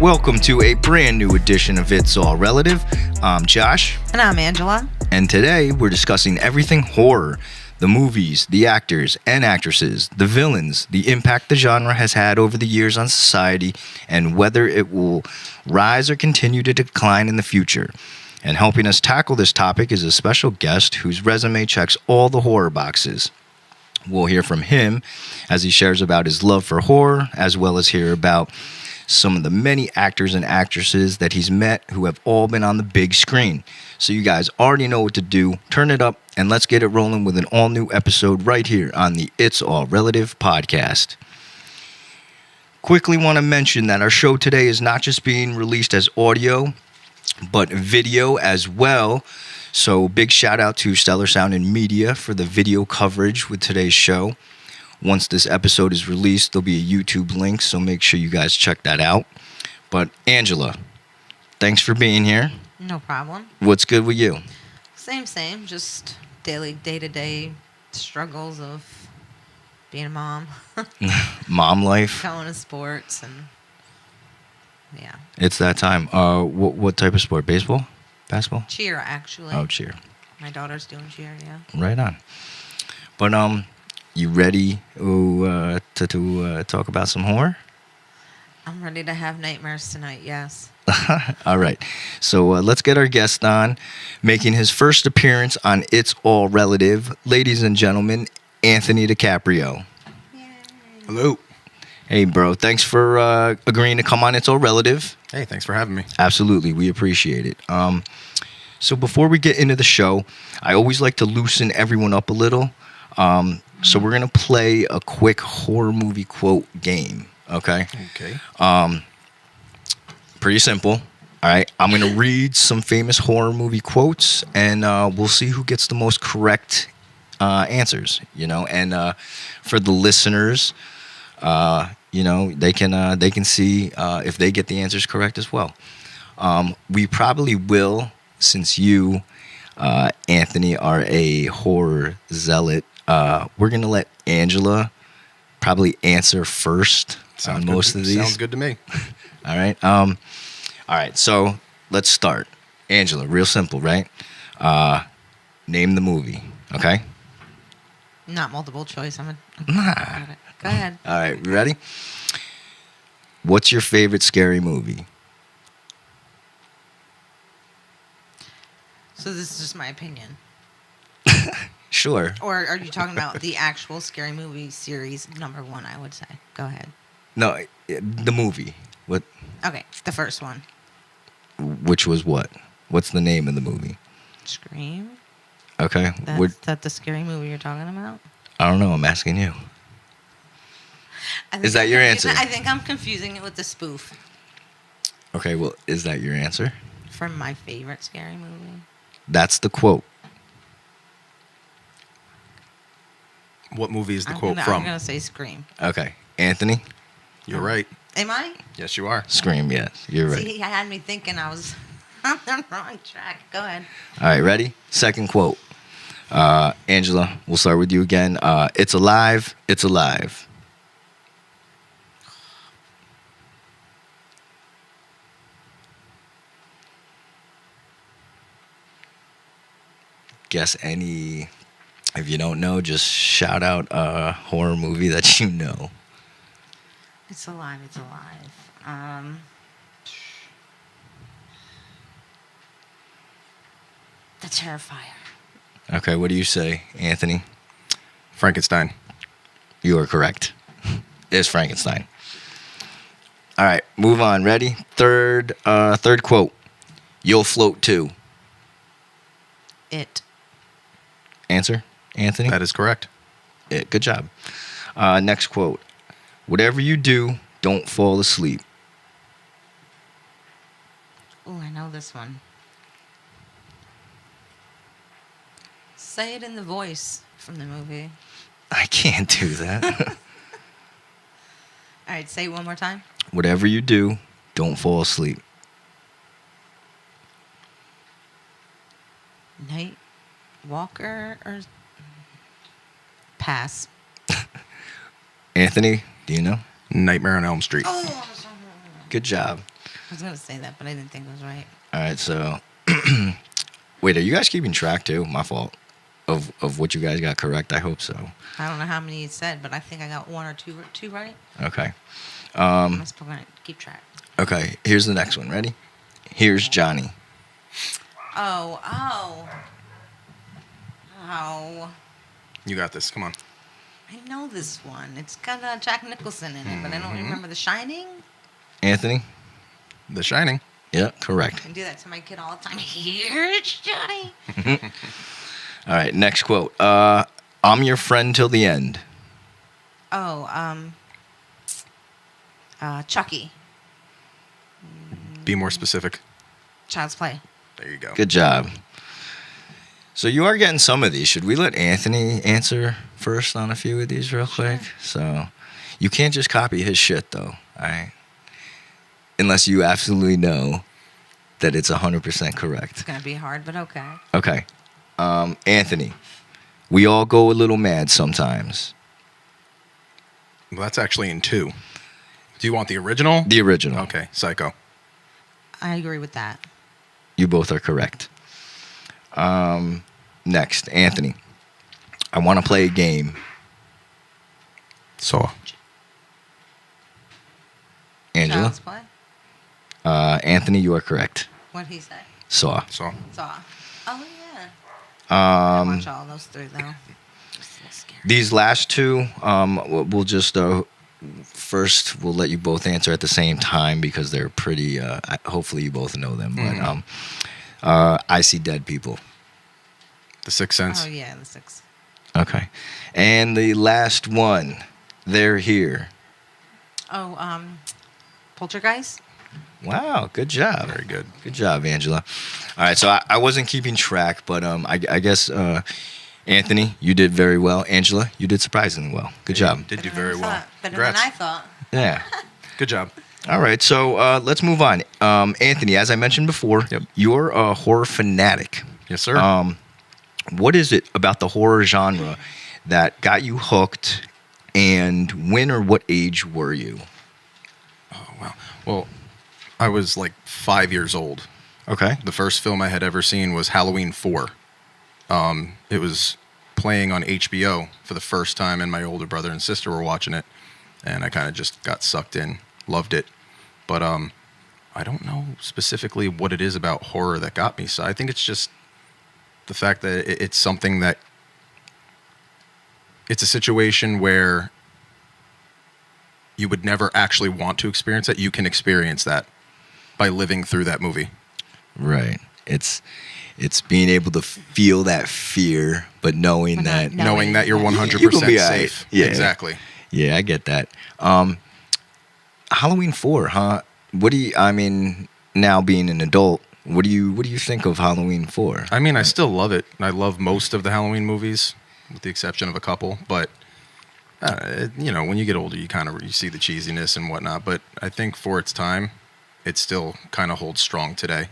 Welcome to a brand new edition of It's All Relative. I'm Josh. And I'm Angela. And today we're discussing everything horror. The movies, the actors and actresses, the villains, the impact the genre has had over the years on society, and whether it will rise or continue to decline in the future. And helping us tackle this topic is a special guest whose resume checks all the horror boxes. We'll hear from him as he shares about his love for horror, as well as hear about some of the many actors and actresses that he's met who have all been on the big screen. So you guys already know what to do. Turn it up and let's get it rolling with an all-new episode right here on the It's All Relative podcast. Quickly want to mention that our show today is not just being released as audio, but video as well. So big shout out to Stellar Sound and Media for the video coverage with today's show. Once this episode is released, there'll be a YouTube link, so make sure you guys check that out. But Angela, thanks for being here. No problem. What's good with you? Same. Just daily, day-to-day struggles of being a mom. Mom life. Going to sports and yeah. It's that time. What type of sport? Baseball? Basketball? Cheer, actually. Oh, cheer. My daughter's doing cheer, yeah. Right on. But you ready to talk about some horror? I'm ready to have nightmares tonight, yes. All right. So let's get our guest on. Making his first appearance on It's All Relative, ladies and gentlemen, Anthony DeCaprio. Yay. Hello. Hey, bro. Thanks for agreeing to come on It's All Relative. Hey, thanks for having me. Absolutely. We appreciate it. So before we get into the show, I always like to loosen everyone up a little. So we're going to play a quick horror movie quote game, okay? Okay. Pretty simple, all right? I'm going to read some famous horror movie quotes, and we'll see who gets the most correct answers, you know? And for the listeners, you know, they can see if they get the answers correct as well. We probably will, since you, Anthony, are a horror zealot. We're going to let Angela probably answer first on most of these. Sounds good to me. All right. All right. So let's start. Angela, real simple, right? Name the movie. Okay. Not multiple choice. Nah. Go ahead. All right. You ready? What's your favorite scary movie? So this is just my opinion. Sure. Or are you talking about the actual scary movie series number one, I would say? Go ahead. No, the movie. What? Okay, the first one. Which was what? What's the name of the movie? Scream? Okay. That's that the scary movie you're talking about? I don't know. I'm asking you. Is that your answer? I think I'm confusing it with the spoof. Okay, well, is that your answer? From my favorite scary movie. That's the quote. What movie is the quote from? I'm going to say Scream. Okay. Anthony? You're right. Am I? Yes, you are. Scream, yes. You're right. See, he had me thinking I was on the wrong track. Go ahead. All right, ready? Second quote. Angela, we'll start with you again. It's alive. It's alive. Guess any. If you don't know, just shout out a horror movie that you know. It's alive. It's alive. The Terrifier. Okay, what do you say, Anthony? Frankenstein. You are correct. It's Frankenstein. All right, move on. Ready? Third quote. You'll float too. It. Answer, Anthony? That is correct. It. Good job. Next quote. Whatever you do, don't fall asleep. Oh, I know this one. Say it in the voice from the movie. I can't do that. All right, say it one more time. Whatever you do, don't fall asleep. Night Walker or pass. Anthony, do you know? Nightmare on Elm Street. Oh, Good job. was gonna say that, but I didn't think it was right. All right, so wait, are you guys keeping track too? My fault. Of what you guys got correct. I hope so. I don't know how many you said, but I think I got one or two right. Okay. I'm still gonna keep track. Okay. Here's the next one. Ready? Here's Johnny. Oh. You got this. Come on. I know this one. It's got Jack Nicholson in it, but I don't remember The Shining. Anthony? The Shining. Yeah, correct. I do that to my kid all the time. Here's Johnny. All right, next quote. I'm your friend till the end. Chucky. Be more specific. Child's Play. There you go. Good job. So you are getting some of these. Should we let Anthony answer first on a few of these real quick? So you can't just copy his shit, though, all right? Unless you absolutely know that it's 100% correct. It's going to be hard, but okay. Okay. Anthony, we all go a little mad sometimes. Well, that's actually in 2. Do you want the original? The original. Okay, Psycho. I agree with that. You both are correct. Next, Anthony, I want to play a game. Saw. Angela? Child's Play? Anthony, you are correct. What'd he say? Saw. Saw. Saw. Oh, yeah. I watch all those 3, though. It's so scary. These last 2, we'll just first we'll let you both answer at the same time because they're pretty. Hopefully, you both know them. But I see dead people. The Sixth Sense. Oh, yeah, The Sixth. Okay, and the last one, they're here. Oh, Poltergeist? Wow, good job. Very good. Good job, Angela. All right, so I wasn't keeping track, but I guess Anthony, you did very well. Angela, you did surprisingly well. Good job. Did do very well. Better Congrats. than I thought. Yeah. Good job. All right, so let's move on. Anthony, as I mentioned before, you're a horror fanatic. Yes, sir. What is it about the horror genre that got you hooked, and when or what age were you? Oh, wow. Well, I was like 5 years old. Okay. The first film I had ever seen was Halloween 4. It was playing on HBO for the first time, and my older brother and sister were watching it, and I kind of just got sucked in, loved it. But I don't know specifically what it is about horror that got me. So I think it's just the fact that it's something that it's a situation where you would never actually want to experience it. You can experience that by living through that movie. Right. It's being able to feel that fear, but knowing that you're 100% you can be all right. safe. Yeah. Exactly. Yeah, I get that. Halloween 4, huh? Now being an adult, what do you think of Halloween 4? I mean, I still love it. I love most of the Halloween movies, with the exception of a couple. But when you get older, you see the cheesiness and whatnot. But I think for its time, it still kind of holds strong today.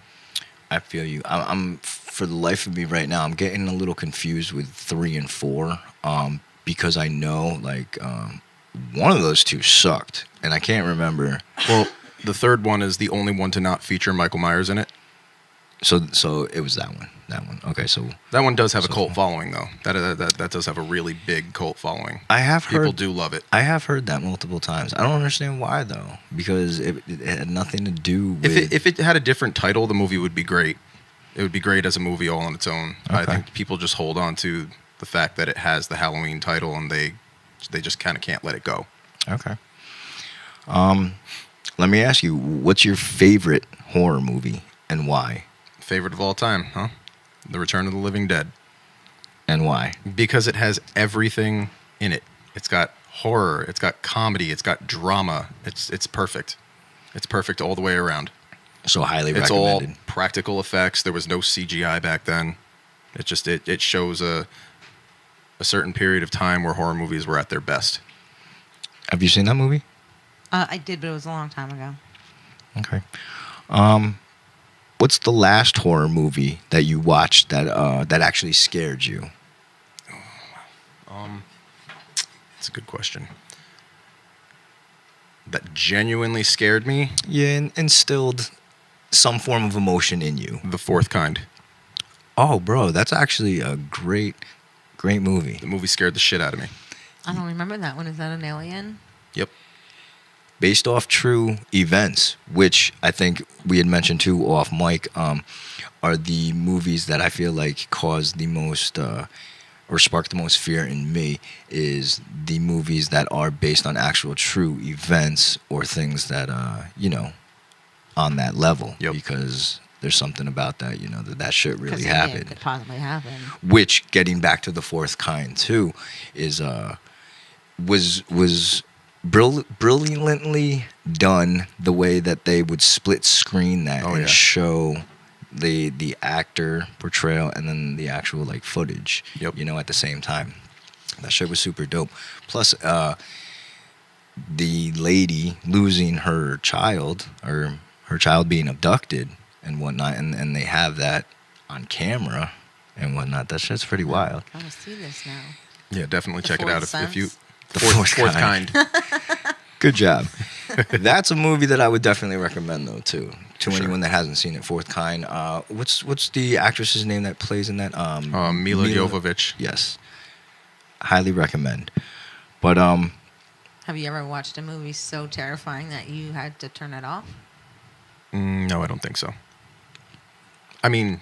I feel you. I'm for the life of me right now, I'm getting a little confused with 3 and 4, because I know one of those 2 sucked, and I can't remember. Well, the third one is the only one to not feature Michael Myers in it. So it was that one. That one. Okay, so that one does have a cult following, though. That does have a really big cult following. People do love it. I have heard that multiple times. I don't understand why though, because it had nothing to do with. If it had a different title, the movie would be great. It would be great as a movie all on its own. Okay. I think people just hold on to the fact that it has the Halloween title, and they just kind of can't let it go. Okay. Let me ask you, what's your favorite horror movie and why? Favorite of all time, huh? The Return of the Living Dead. And why? Because it has everything in it. It's got horror, it's got comedy, it's got drama. It's perfect. It's perfect all the way around. So highly recommended. It's all practical effects. There was no CGI back then. It shows a certain period of time where horror movies were at their best. Have you seen that movie? I did, but it was a long time ago. Okay. What's the last horror movie that you watched that actually scared you? That's a good question. that genuinely scared me. Yeah, and instilled some form of emotion in you. The Fourth Kind. Oh, bro, that's actually a great movie. The movie scared the shit out of me. I don't remember that one. Is that an alien? Yep. Based off true events, which I think we had mentioned too off mic, are the movies that I feel like cause the most or spark the most fear in me is the movies that are based on actual true events or things that on that level. Yep. Because there's something about that, that shit really It happened. could possibly happen. Which, getting back to The Fourth Kind too, is was brilliantly done the way that they would split screen that and show the actor portrayal and then the actual like footage. Yep. At the same time. That shit was super dope. Plus, the lady losing her child or her child being abducted and whatnot, and they have that on camera and whatnot. That shit's pretty wild. I want to see this now. Yeah, definitely The check it out Fourth if you. Sense? The Fourth Kind. Good job. That's a movie that I would definitely recommend though too. To For anyone sure. that hasn't seen it. Fourth Kind. What's the actress's name that plays in that? Mila Jovovich. Yes. Highly recommend. But Have you ever watched a movie so terrifying that you had to turn it off? No, I don't think so. I mean,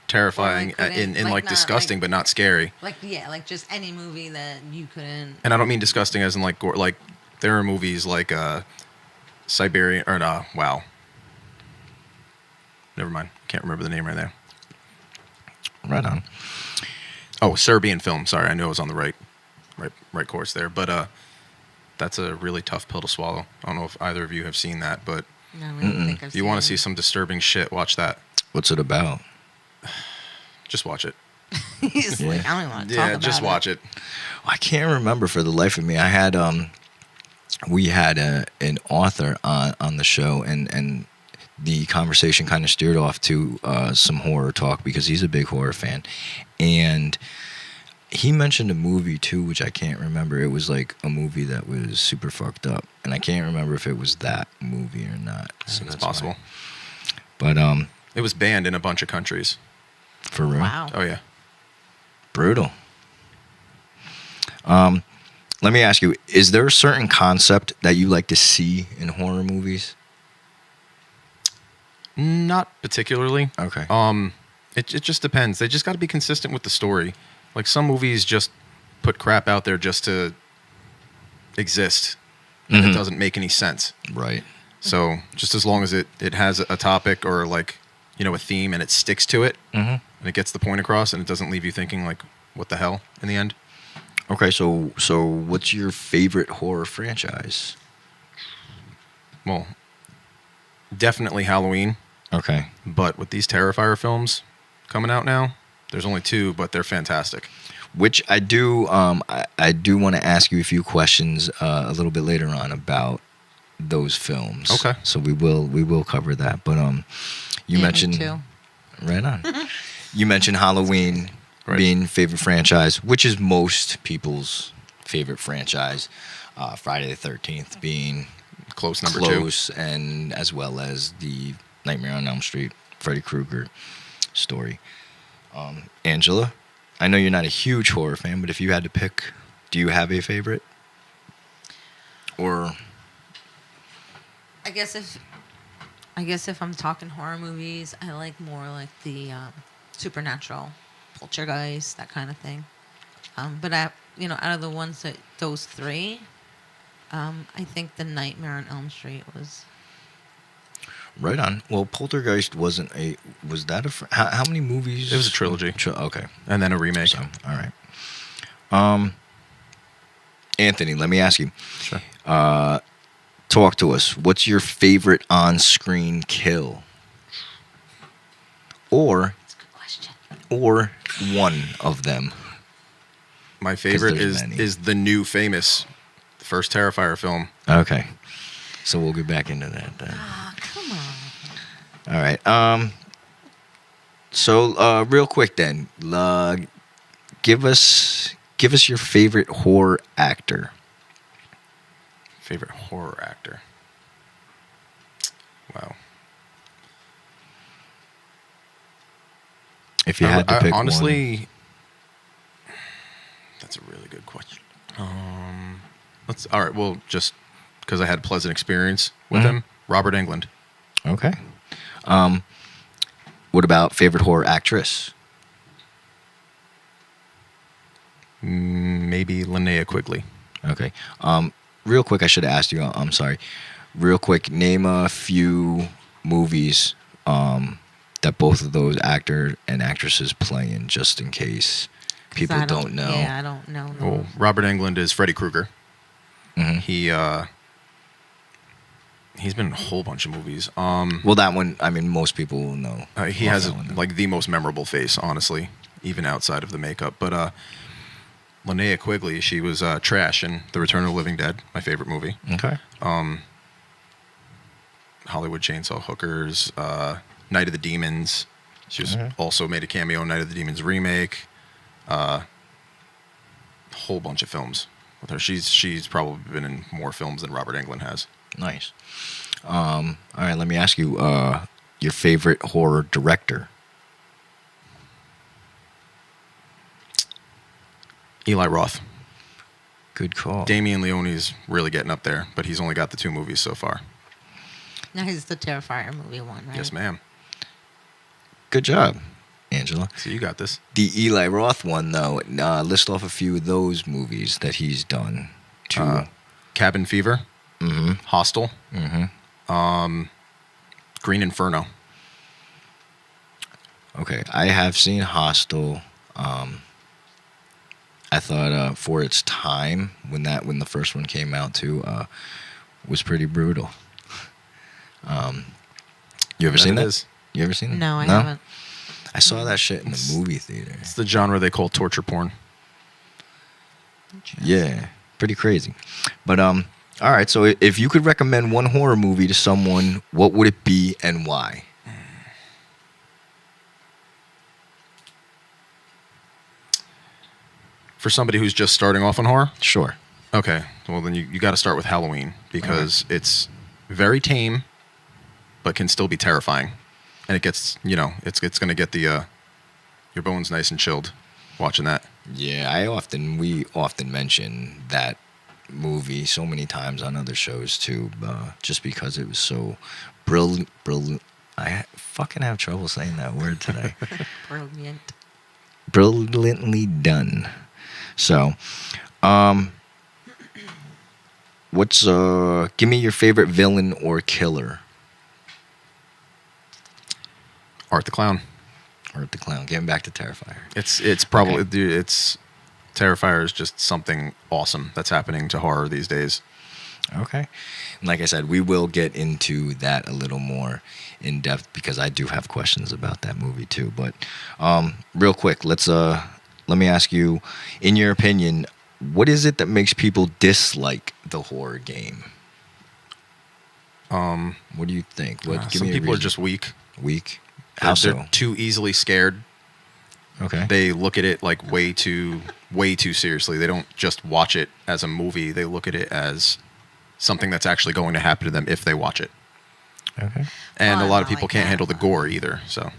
terrifying Or you couldn't, in like, not, disgusting, like- but not scary. Like just any movie that you couldn't. And I don't mean disgusting as in like gore. Like there are movies like Siberian or wow. Never mind. Can't remember the name right there. right on. Oh, Serbian film. Sorry, I knew I was on the right course there. But that's a really tough pill to swallow. I don't know if either of you have seen that, but No, I don't think I've if you want to see seen some disturbing shit, watch that. What's it about? Just watch it. it. He's like, I don't even want to talk Yeah, about just watch it. I can't remember for the life of me. I had we had an author on the show, and the conversation kind of steered off to some horror talk because he's a big horror fan, and he mentioned a movie too, which I can't remember. It was like a movie that was super fucked up, and I can't remember if it was that movie or not. So It's that's possible. why. But It was banned in a bunch of countries. for real, Wow. Oh yeah. brutal. Let me ask you: is there a certain concept that you like to see in horror movies? Not particularly. Okay. It just depends. They just got to be consistent with the story. Like some movies just put crap out there just to exist. And Mhm. it doesn't make any sense. Right. So just as long as it has a topic or like, a theme and it sticks to it Mm-hmm. and it gets the point across and it doesn't leave you thinking like, what the hell in the end? Okay, so what's your favorite horror franchise? Well, definitely Halloween. Okay. But with these Terrifier films coming out now, there's only 2, but they're fantastic. Which I do I do want to ask you a few questions a little bit later on about those films. Okay. So we will cover that. But you Yeah, me mentioned too. right on. You mentioned Halloween Right. being favorite franchise, which is most people's favorite franchise. Friday the 13th being Close number close, and as well as the Nightmare on Elm Street, Freddy Krueger story. Angela, I know you're not a huge horror fan, but if you had to pick, do you have a favorite? Or I guess if I'm talking horror movies, I like more like the supernatural, poltergeist, that kind of thing. But out of the ones those 3, I think the Nightmare on Elm Street was. right on. Well, Poltergeist wasn't a. Was that a? How many movies? It was a trilogy. Okay. 2. And then a remake. So, all right. Anthony, let me ask you. Sure. Talk to us. What's your favorite on-screen kill? Or That's a good question. or one of them. My favorite there's many. is the new famous, the first Terrifier film. Okay. So we'll get back into that then. Ah, come on. All right. So real quick then, give us your favorite horror actor. Favorite horror actor? Wow. If you had to pick honestly, that's a really good question. All right. Well, just because I had a pleasant experience with him, Robert Englund. one. Okay. What about favorite horror actress? Maybe Linnea Quigley. Okay. Real quick, I should have asked you. I'm sorry. Real quick, name a few movies that both of those actor and actresses play in, just in case people don't know. Yeah, I don't know. No. Well, Robert Englund is Freddy Krueger. Mm-hmm. He's been in a whole bunch of movies. Well, that one, I mean, most people will know. He has like the most memorable face, honestly, even outside of the makeup. But Linnea Quigley, she was Trash in The Return of the Living Dead, my favorite movie. Okay. Hollywood Chainsaw Hookers, Night of the Demons. She was also made a cameo in Night of the Demons remake. A whole bunch of films with her. She's probably been in more films than Robert Englund has. Nice. All right, let me ask you your favorite horror director. Eli Roth. Good call. Damien Leone's really getting up there, but he's only got the 2 movies so far. Now he's the Terrifier movie one, right? Yes, ma'am. Good job, Angela. So you got this. The Eli Roth one, though, list off a few of those movies that he's done. Cabin Fever. Mm-hmm. Hostel. Mm-hmm. Green Inferno. Okay, I have seen Hostel. I thought for its time, when the first one came out too, was pretty brutal. You ever seen that? You ever seen it? No, I haven't. I saw that shit in the movie theater. It's the genre they call torture porn. Yeah, pretty crazy. But all right, so if you could recommend one horror movie to someone, what would it be and why? For somebody who's just starting off on horror? Sure. Okay. Well, then you got to start with Halloween because it's very tame, but can still be terrifying. And it gets, it's going to get your bones nice and chilled watching that. Yeah, we often mention that movie so many times on other shows too, just because it was so brilliant. I fucking have trouble saying that word today. Brilliant. Brilliantly done. So, give me your favorite villain or killer? Art the Clown. Art the Clown. Getting back to Terrifier. It's probably, dude, Terrifier is just something awesome that's happening to horror these days. Okay. And like I said, we will get into that a little more in depth because I do have questions about that movie too. But real quick, let me ask you, in your opinion, what is it that makes people dislike the horror game? What do you think? Some people are just weak. Weak? How so? They're too easily scared. Okay. They look at it like way too seriously. They don't just watch it as a movie. They look at it as something that's actually going to happen to them if they watch it. Okay. And a lot of people can't handle the gore either. So.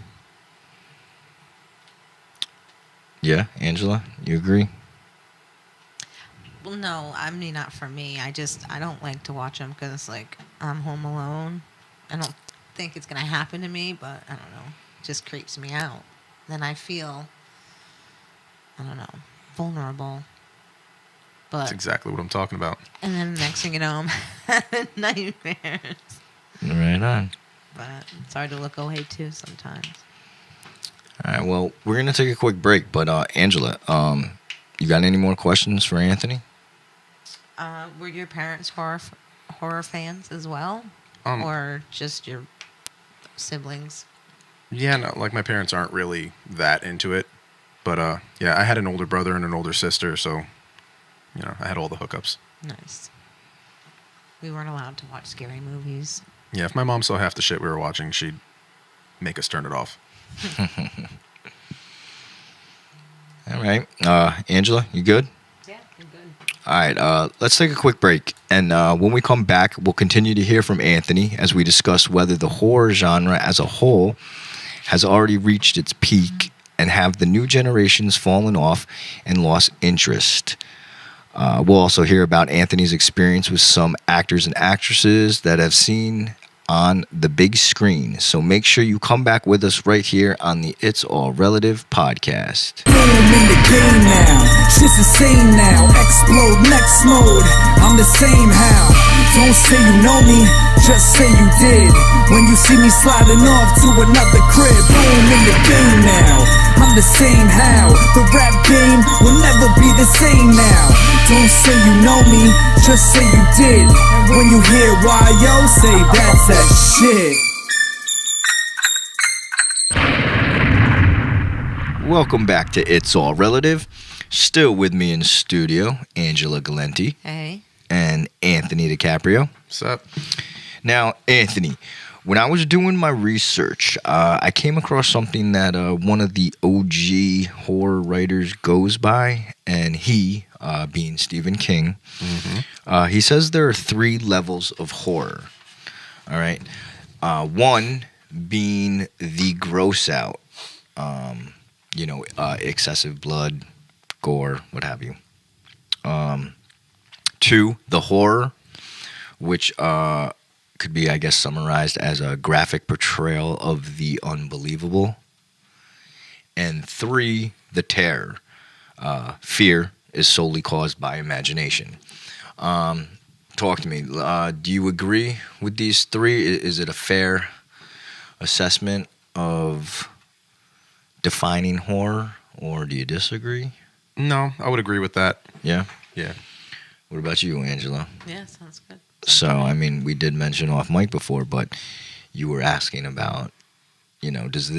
Yeah, Angela, you agree? Well, no, I mean, not for me. I don't like to watch them because, like, I'm home alone. I don't think it's going to happen to me, but I don't know. It just creeps me out. Then I feel, I don't know, vulnerable. But That's exactly what I'm talking about. And then the next thing you know, I'm having nightmares. Right on. But it's hard to look away, too, sometimes. All right, well, we're going to take a quick break, but Angela, you got any more questions for Anthony? Were your parents horror fans as well? Or just your siblings? Yeah, no, like my parents aren't really that into it. But yeah, I had an older brother and an older sister, so, I had all the hookups. Nice. We weren't allowed to watch scary movies. Yeah, if my mom saw half the shit we were watching, she'd make us turn it off. All right. Angela, you good? Yeah, I'm good. All right, let's take a quick break. And when we come back, we'll continue to hear from Anthony as we discuss whether the horror genre as a whole has already reached its peak and have the new generations fallen off and lost interest. We'll also hear about Anthony's experience with some actors and actresses that have seen on the big screen. So make sure you come back with us right here on the It's All Relative podcast. Boom in the game now, shit's insane now. Explode next mode, I'm the same how. Don't say you know me, just say you did. When you see me sliding off to another crib. Boom in the game now, I'm the same how. The rap game will never be the same now. Don't say you know me, just say you did. When you hear Y.O., say that's that shit. Welcome back to It's All Relative. Still with me in studio, Angela Galente. Hey. And Anthony DeCaprio. What's up? Now, Anthony, when I was doing my research, I came across something that one of the OG horror writers goes by, and he, being Stephen King, he says there are 3 levels of horror. All right. One being the gross out, excessive blood, gore, what have you. 2, the horror, which could be, I guess, summarized as a graphic portrayal of the unbelievable. And 3, the terror. Fear is solely caused by imagination. Talk to me. Do you agree with these 3? Is it a fair assessment of defining horror, or do you disagree? No, I would agree with that. Yeah? Yeah. What about you, Angela? Yeah, sounds good. So, I mean, we did mention off mic before, but you were asking about, is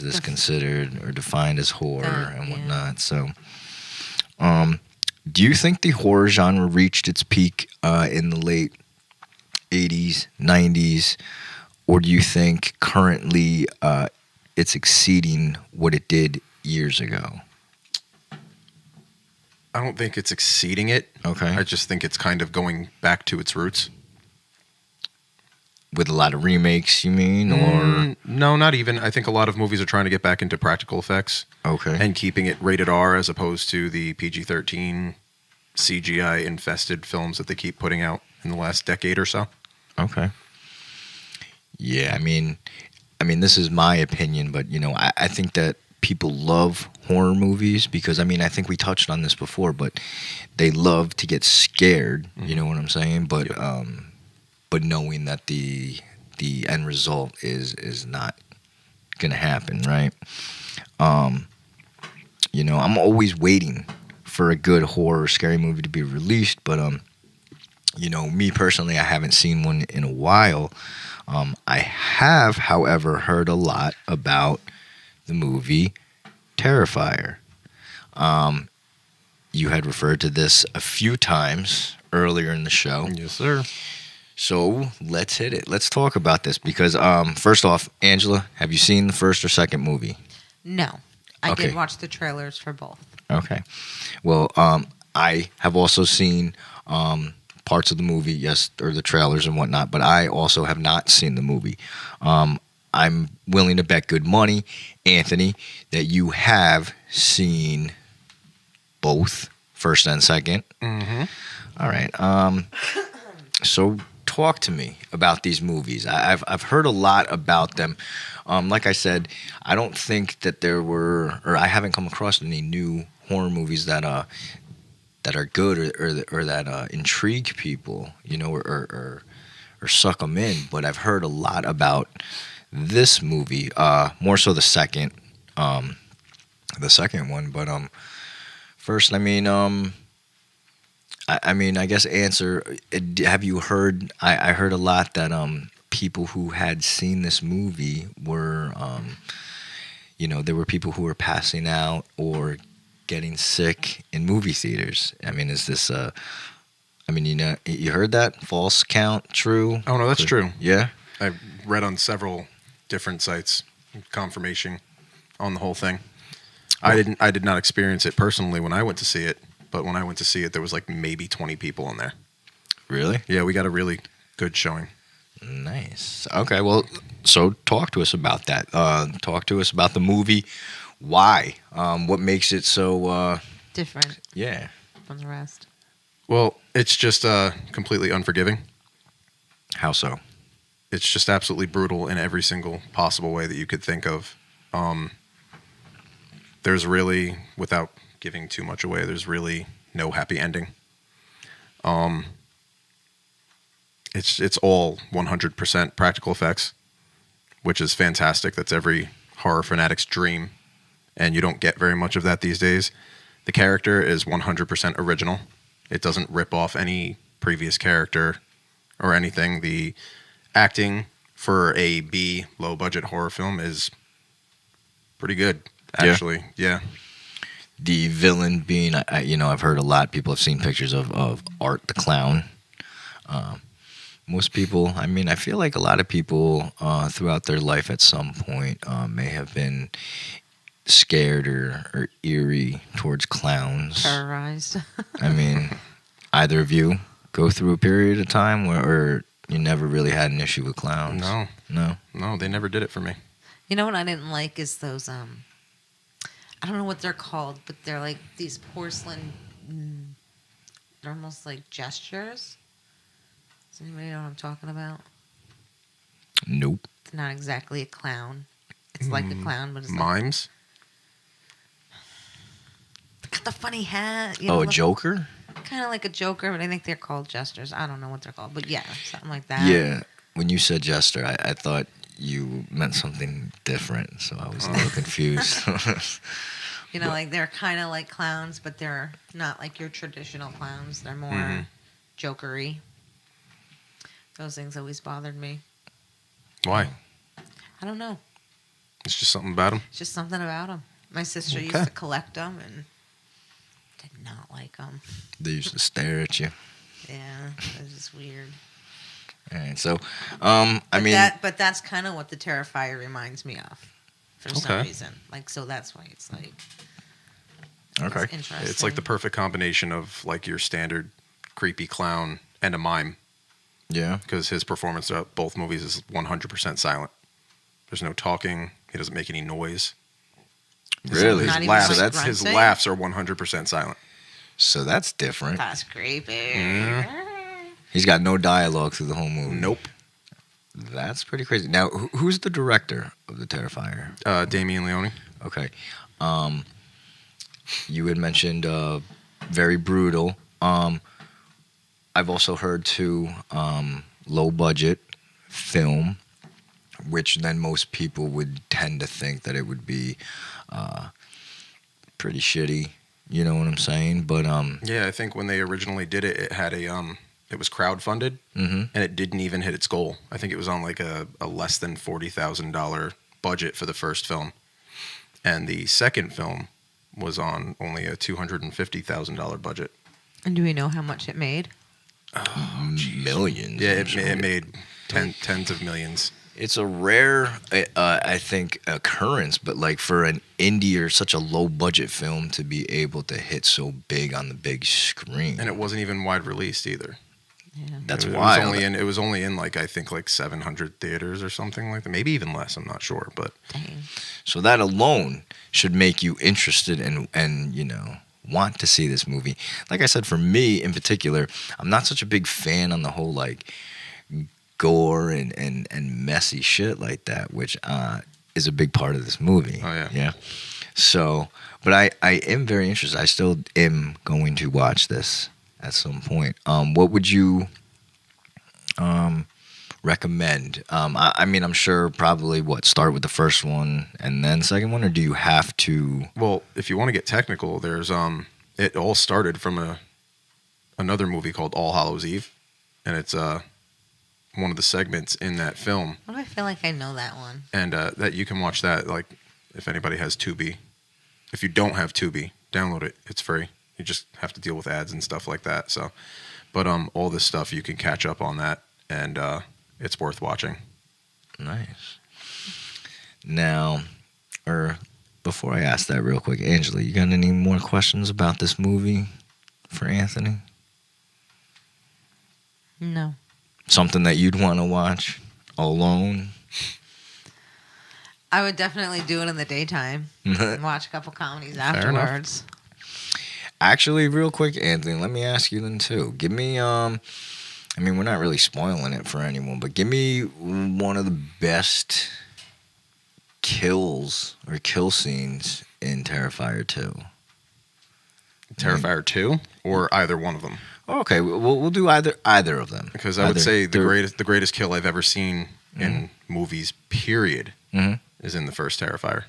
this considered or defined as horror and whatnot? So, do you think the horror genre reached its peak in the late 80s, 90s, or do you think currently it's exceeding what it did years ago? I don't think it's exceeding it. Okay. I just think it's kind of going back to its roots. With a lot of remakes, you mean? Or no, not even. I think a lot of movies are trying to get back into practical effects. Okay. And keeping it rated R as opposed to the PG-13 CGI-infested films that they keep putting out in the last decade or so. Okay. Yeah, I mean, this is my opinion, but, I think that people love horror movies because, I think we touched on this before, but they love to get scared, you know what I'm saying? But but knowing that the end result is not going to happen, right? I'm always waiting for a good horror scary movie to be released, but me personally, I haven't seen one in a while. I have, however, heard a lot about the movie Terrifier. You had referred to this a few times earlier in the show. Yes, sir. So let's hit it. Let's talk about this because, first off, Angela, have you seen the first or second movie? No. I Okay. did watch the trailers for both. Okay. Well, I have also seen parts of the movie, yes, or the trailers and whatnot, but I also have not seen the movie. I'm willing to bet good money, Anthony, that you have seen both, first and second. Mm-hmm. All right. So talk to me about these movies. I've heard a lot about them. Like I said, I don't think that there were, or I haven't come across any new horror movies that are good or that intrigue people, or suck them in. But I've heard a lot about this movie, more so the second one. But first, I guess answer. Have you heard? I heard a lot that people who had seen this movie were, there were people who were passing out or getting sick in movie theaters. Is this? You heard that false count? True? Oh no, that's true. Yeah. I've read on several different sites confirmation on the whole thing. I did not experience it personally when I went to see it, but when I went to see it, there was like maybe 20 people in there. Really? Yeah, we got a really good showing. Nice. Okay, well, so talk to us about that. Talk to us about the movie. Why? What makes it so? Different Yeah. from the rest. Well, it's just completely unforgiving. How so? It's just absolutely brutal in every single possible way that you could think of. There's really, without giving too much away, there's really no happy ending. It's all 100% practical effects, which is fantastic. That's every horror fanatic's dream, and you don't get very much of that these days. The character is 100% original. It doesn't rip off any previous character or anything. The acting for a B low-budget horror film is pretty good, actually. Yeah. The villain being, I've heard a lot. People have seen pictures of Art the Clown. Most people, I feel like a lot of people throughout their life at some point may have been scared or eerie towards clowns. Terrorized. Either of you go through a period of time where you never really had an issue with clowns? No, they never did it for me. You know what I didn't like is those, I don't know what they're called, but they're like these porcelain, they're almost like gestures. Does anybody know what I'm talking about? Nope. It's not exactly a clown. It's like a clown, but it's mimes. Like, got the funny hat. A Joker? Kind of like a Joker, but I think they're called gestures. I don't know what they're called, but yeah, something like that. Yeah. When you said jester, I thought you meant something different, so I was a little confused. Like they're kind of like clowns, but they're not like your traditional clowns. They're more jokery. Those things always bothered me. Why? I don't know. It's just something about them. It's just something about them. My sister used to collect them and did not like them. They used to stare at you. Yeah, it was just weird. All right, so, but that's kind of what the Terrifier reminds me of, for some reason. So that's why it's like. Okay. It's interesting. It's like the perfect combination of like your standard creepy clown and a mime. Yeah. Because his performance throughout both movies is 100% silent. There's no talking. He doesn't make any noise. Really? His laughs are 100% silent. So that's different. That's creepy. He's got no dialogue through the whole movie. Nope. That's pretty crazy. Now, who's the director of the Terrifier? Damien Leone. Okay. You had mentioned very brutal. I've also heard too low budget film, which then most people would tend to think that it would be pretty shitty. You know what I'm saying? But yeah, I think when they originally did it, it had it was crowdfunded, and it didn't even hit its goal. I think it was on like a less than $40,000 budget for the first film, and the second film was on only a $250,000 budget. And do we know how much it made? Millions. Yeah, it made tens of millions. It's a rare, I think, occurrence, but like for an indie or such a low budget film to be able to hit so big on the big screen, and it wasn't even wide released either. Yeah, that's wild. It was only in like I think like 700 theaters or something like that, maybe even less. I'm not sure, but so that alone should make you interested and want to see this movie. Like I said, for me in particular, I'm not such a big fan on the whole like gore and messy shit like that, which is a big part of this movie. Oh yeah. Yeah. So, but I am very interested. I still am going to watch this at some point. What would you recommend? I'm sure probably start with the first one and then second one, or do you have to? Well, if you want to get technical, there's it all started from another movie called All Hallows Eve, and it's one of the segments in that film. Why do I feel like I know that one? And that you can watch that, like, if anybody has Tubi. If you don't have Tubi, download it. It's free. You just have to deal with ads and stuff like that. So, but all this stuff you can catch up on that, and it's worth watching. Nice. Now, before I ask that real quick, Angela, you got any more questions about this movie? for Anthony? No. Something that you'd want to watch alone? I would definitely do it in the daytime and watch a couple comedies afterwards. Actually, real quick, Anthony, let me ask you then too. Give me, I mean, we're not really spoiling it for anyone, but give me one of the best kills or kill scenes in Terrifier 2. Terrifier 2 or either one of them? Okay, we'll do either of them. Because I would say the greatest kill I've ever seen in movies, period, is in the first Terrifier.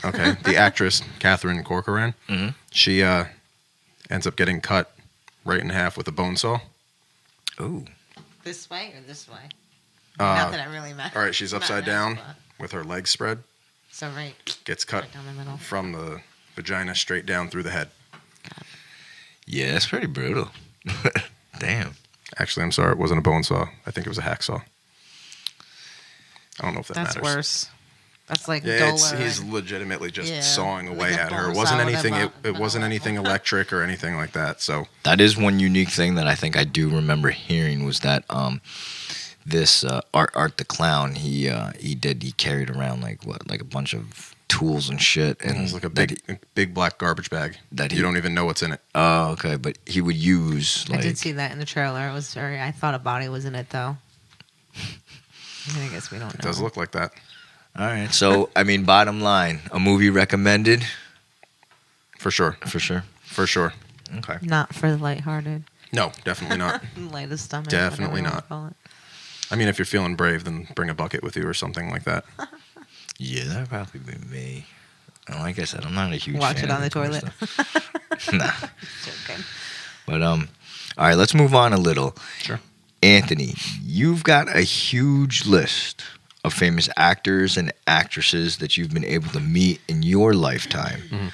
Okay, the actress Catherine Corcoran, she ends up getting cut right in half with a bone saw. Ooh. This way or this way? Not that it really matters. All right, she's upside down with her legs spread. So right. Gets cut right down the middle. from the vagina straight down through the head. Yeah, that's pretty brutal. Damn. Actually, I'm sorry, it wasn't a bone saw. I think it was a hacksaw. I don't know if that That's matters. worse. That's like he's legitimately just sawing away at her. It wasn't anything. It wasn't anything electric or anything like that. So that is one unique thing that I think I do remember hearing was that this Art the Clown he carried around like a bunch of tools and shit, and it was like a big black garbage bag that you don't even know what's in it. Oh, okay, but he would use. I did see that in the trailer. It was very. I thought a body was in it though. I guess we don't know. It does look like that. All right. So, I mean, bottom line, a movie recommended? For sure. For sure? For sure. Okay. Not for the lighthearted. No, definitely not. Light of stomach. Definitely not. I mean, if you're feeling brave, then bring a bucket with you or something like that. Yeah, that'd probably be me. Like I said, I'm not a huge Watch fan it on the of toilet. Nah. Joking. But, all right, let's move on a little. Sure. Anthony, you've got a huge list of famous actors and actresses that you've been able to meet in your lifetime.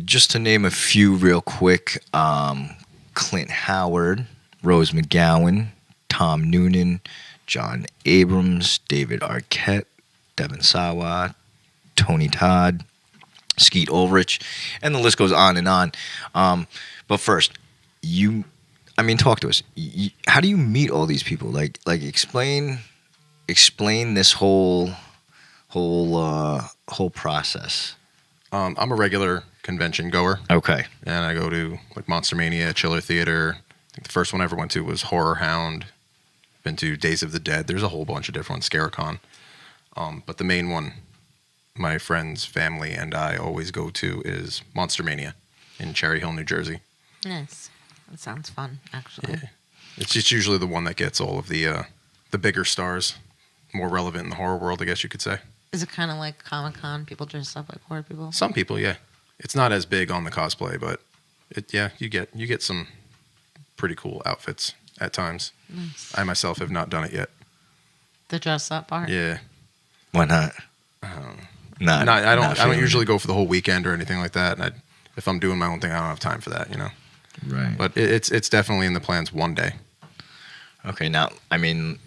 Just to name a few real quick, Clint Howard, Rose McGowan, Tom Noonan, John Abrams, David Arquette, Devon Sawa, Tony Todd, Skeet Ulrich, and the list goes on and on. But first, talk to us. How do you meet all these people? Like explain this whole process. I'm a regular convention goer. Okay. And I go to like Monster Mania, Chiller Theater. I think the first one I ever went to was Horror Hound. Been to Days of the Dead. There's a whole bunch of different ones, Scarecon. But the main one my friends, family, and I always go to is Monster Mania in Cherry Hill, New Jersey. Nice. That sounds fun, actually. Yeah. It's just usually the one that gets all of the bigger stars, more relevant in the horror world, I guess you could say. Is it kind of like Comic-Con? People dress up like horror people? Some people, yeah. It's not as big on the cosplay, but you get some pretty cool outfits at times. Nice. I myself have not done it yet. The dress up part? Yeah. Why not? I don't usually go for the whole weekend or anything like that. And if I'm doing my own thing, I don't have time for that, you know. Right. But it's definitely in the plans one day. Okay. Now, I mean,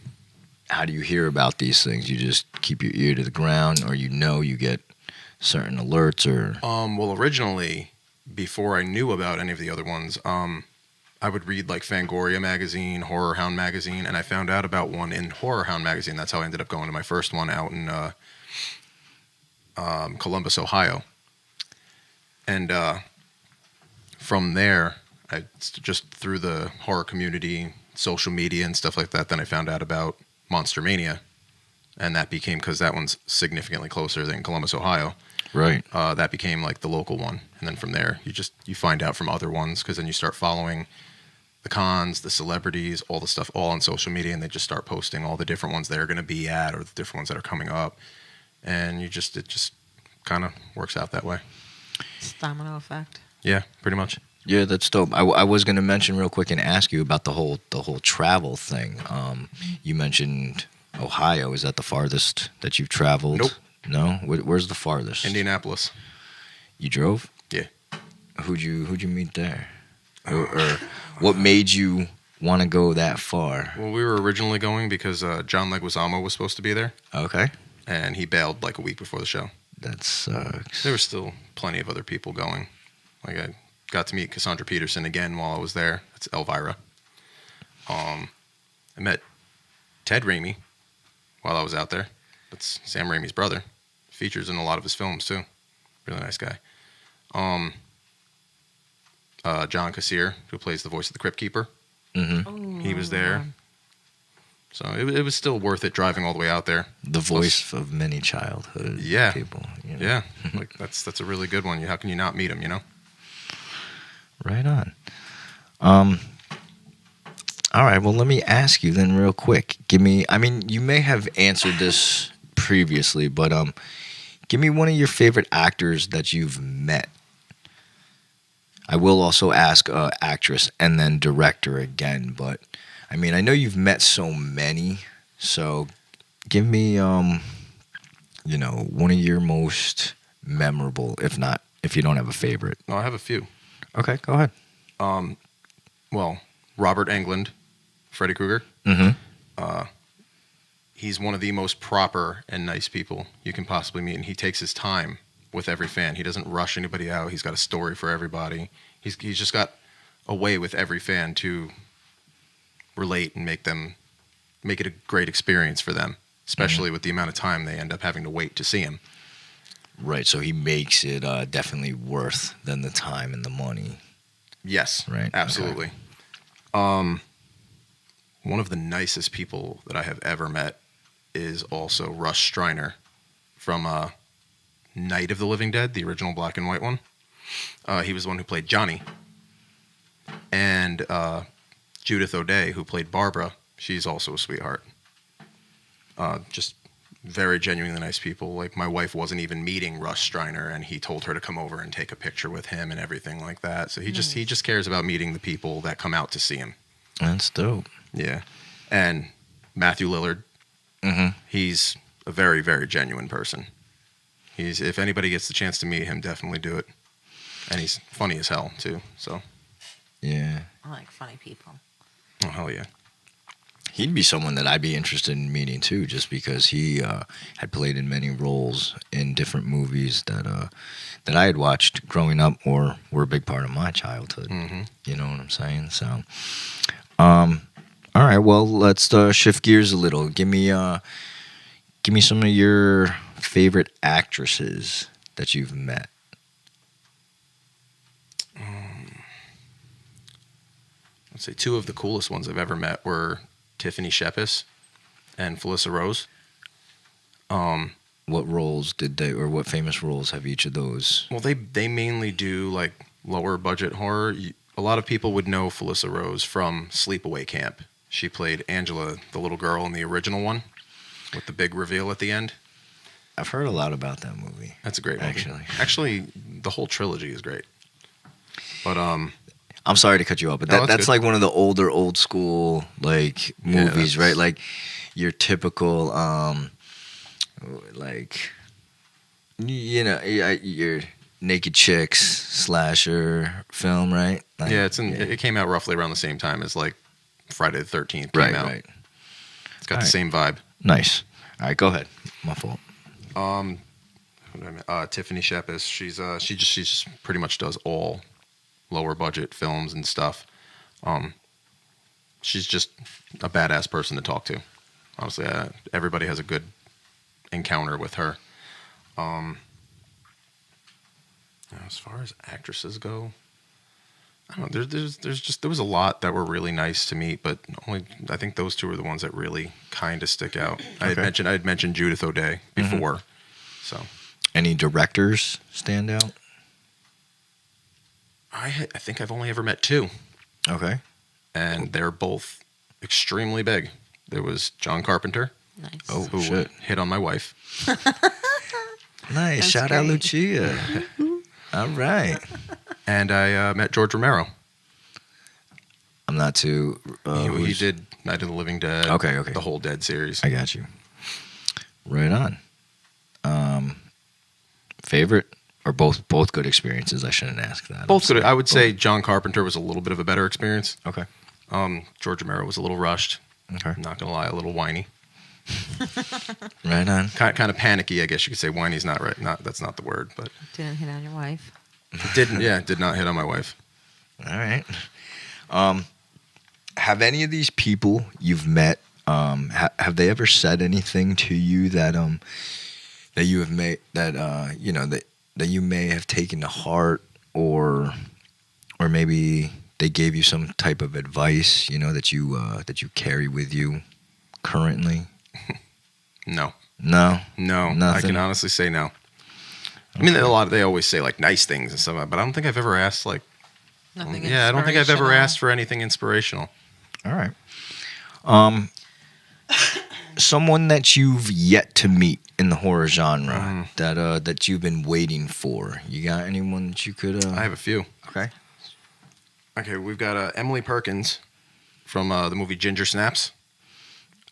how do you hear about these things? You just keep your ear to the ground, or you get certain alerts, or? Well, originally, before I knew about any of the other ones, I would read like Fangoria magazine, Horror Hound magazine, and I found out about one in Horror Hound magazine. That's how I ended up going to my first one out in Columbus, Ohio. And from there, I just through the horror community, social media and stuff like that, then I found out about Monster Mania, and that became, because that one's significantly closer than Columbus, Ohio. Right. That became like the local one, and then from there, you find out from other ones, because then you start following the cons, the celebrities, all the stuff, all on social media, and they just start posting all the different ones they're going to be at, or the different ones that are coming up, and it just kind of works out that way. It's domino effect. Yeah, pretty much. Yeah, that's dope. I was going to mention real quick and ask you about the whole travel thing. You mentioned Ohio. Is that the farthest that you've traveled? Nope. No? Where's the farthest? Indianapolis. You drove? Yeah. Who'd you meet there? Or what made you want to go that far? Well, we were originally going because John Leguizamo was supposed to be there. Okay. And he bailed like a week before the show. That sucks. There were still plenty of other people going. Like I got to meet Cassandra Peterson again while I was there. That's Elvira. I met Ted Raimi while I was out there. That's Sam Raimi's brother. Features in a lot of his films too. Really nice guy. John Kassir, who plays the voice of the Crypt Keeper. Mm-hmm. He was there. So it was still worth it driving all the way out there. The voice of many childhood people. You know? Yeah. Like that's a really good one. How can you not meet him, you know? Right on. All right, well, let me ask you then real quick. You may have answered this previously, but give me one of your favorite actors that you've met. I will also ask actress and then director again, but I know you've met so many, so give me, one of your most memorable, if you don't have a favorite. No, I have a few. Okay, go ahead. Well, Robert Englund, Freddy Krueger. Mm-hmm. He's one of the most proper and nice people you can possibly meet, and he takes his time with every fan. He doesn't rush anybody out. He's got a story for everybody. He's just got a way with every fan to relate and make it a great experience for them, especially with the amount of time they end up having to wait to see him. Right, so he makes it definitely worth than the time and the money. Yes, right, absolutely. Okay. One of the nicest people that I have ever met is also Russ Streiner from Night of the Living Dead, the original black and white one. He was the one who played Johnny. And Judith O'Day, who played Barbara, she's also a sweetheart. Just very genuinely nice people. Like, my wife wasn't even meeting Russ Streiner, and he told her to come over and take a picture with him and everything like that. So he just cares about meeting the people that come out to see him. That's dope. Yeah. And Matthew Lillard, he's a very, very genuine person. If anybody gets the chance to meet him, definitely do it. And he's funny as hell, too. So, yeah. I like funny people. Oh, hell yeah. He'd be someone that I'd be interested in meeting, too, just because he had played in many roles in different movies that I had watched growing up or were a big part of my childhood. Mm-hmm. You know what I'm saying? So, all right, well, let's shift gears a little. Give me some of your favorite actresses that you've met. I'd say two of the coolest ones I've ever met were Tiffany Shepis and Felissa Rose. What roles did they, or what famous roles have each of those? Well, they mainly do like lower budget horror. A lot of people would know Felissa Rose from Sleepaway Camp. She played Angela, the little girl in the original one, with the big reveal at the end. I've heard a lot about that movie. That's a great movie. Actually, the whole trilogy is great. But I'm sorry to cut you off, but that's like one of the old school like movies, right? Like your typical like your naked chicks slasher film, right? Like, yeah, it came out roughly around the same time as like Friday the 13th came out. Right. It's got the same vibe. Nice. All right, go ahead. My fault. Tiffany Shepis, she just pretty much does all lower budget films and stuff. She's just a badass person to talk to. Honestly, everybody has a good encounter with her. As far as actresses go, I don't know. There was a lot that were really nice to meet, but only I think those two are the ones that really kind of stick out. Okay. I had mentioned Judith O'Day before. So, any directors stand out? I think I've only ever met two. Okay. And they're both extremely big. There was John Carpenter. Nice. Who hit on my wife. Nice. Shout out Lucia. All right. And I met George Romero. I'm not too... he did Night of the Living Dead. Okay. The whole Dead series. I got you. Right on. Favorite? Or both good experiences? I shouldn't ask that. Both good. I would say John Carpenter was a little bit of a better experience. Okay. George Romero was a little rushed. Okay. I'm not going to lie, a little whiny. Right on. Kind of panicky, I guess you could say. Whiny's not right. That's not the word, but Didn't hit on your wife. did not hit on my wife. All right. Have any of these people you've met, have they ever said anything to you that that you have made that you know that you may have taken to heart, or maybe they gave you some type of advice, you know, that you carry with you currently? No. No. Nothing. I can honestly say no. I mean, they always say like nice things and stuff, but I don't think I've ever asked like. Nothing. I don't think I've ever asked for anything inspirational. All right. Someone that you've yet to meet in the horror genre that you've been waiting for. You got anyone that you could? I have a few. Okay. Okay, we've got Emily Perkins from the movie Ginger Snaps.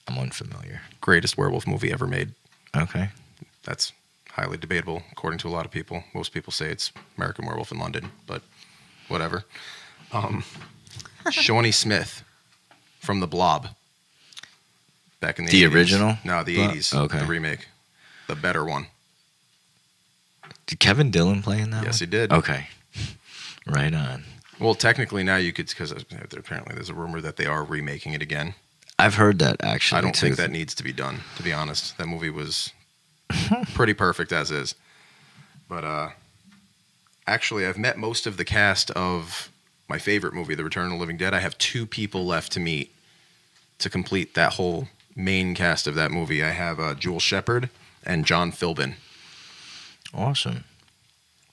I'm unfamiliar. Greatest werewolf movie ever made. Okay. That's highly debatable, according to a lot of people. Most people say it's American Werewolf in London, but whatever. Shawnee Smith from The Blob. Back in the 80s. Original? No, the 80s. Okay. The remake. The better one. Did Kevin Dillon play in that Yes, one? he did. Okay. Right on. Well, technically now you could, because apparently there's a rumor that they are remaking it again. I've heard that, actually. I don't think that needs to be done, to be honest. That movie was pretty perfect as is. But actually, I've met most of the cast of my favorite movie, The Return of the Living Dead. I have 2 people left to meet to complete that whole main cast of that movie. I have Jewel Shepard and John Philbin. Awesome.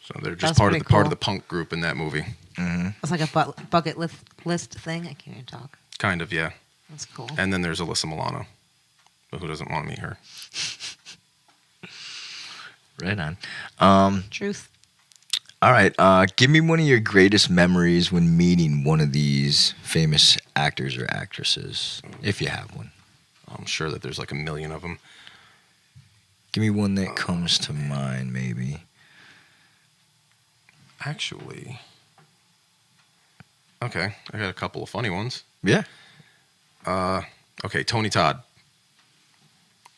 So they're just That's part pretty of the cool. punk group in that movie. Mm-hmm. It's like a bucket list thing. I can't even talk. Kind of, yeah. That's cool. And then there's Alyssa Milano. But who doesn't want to meet her? Right on. Truth. All right. Give me one of your greatest memories when meeting one of these famous actors or actresses, if you have one. I'm sure that there's like a million of them. Give me one that comes to mind, maybe. Actually, okay, I got a couple of funny ones. Yeah. Okay, Tony Todd.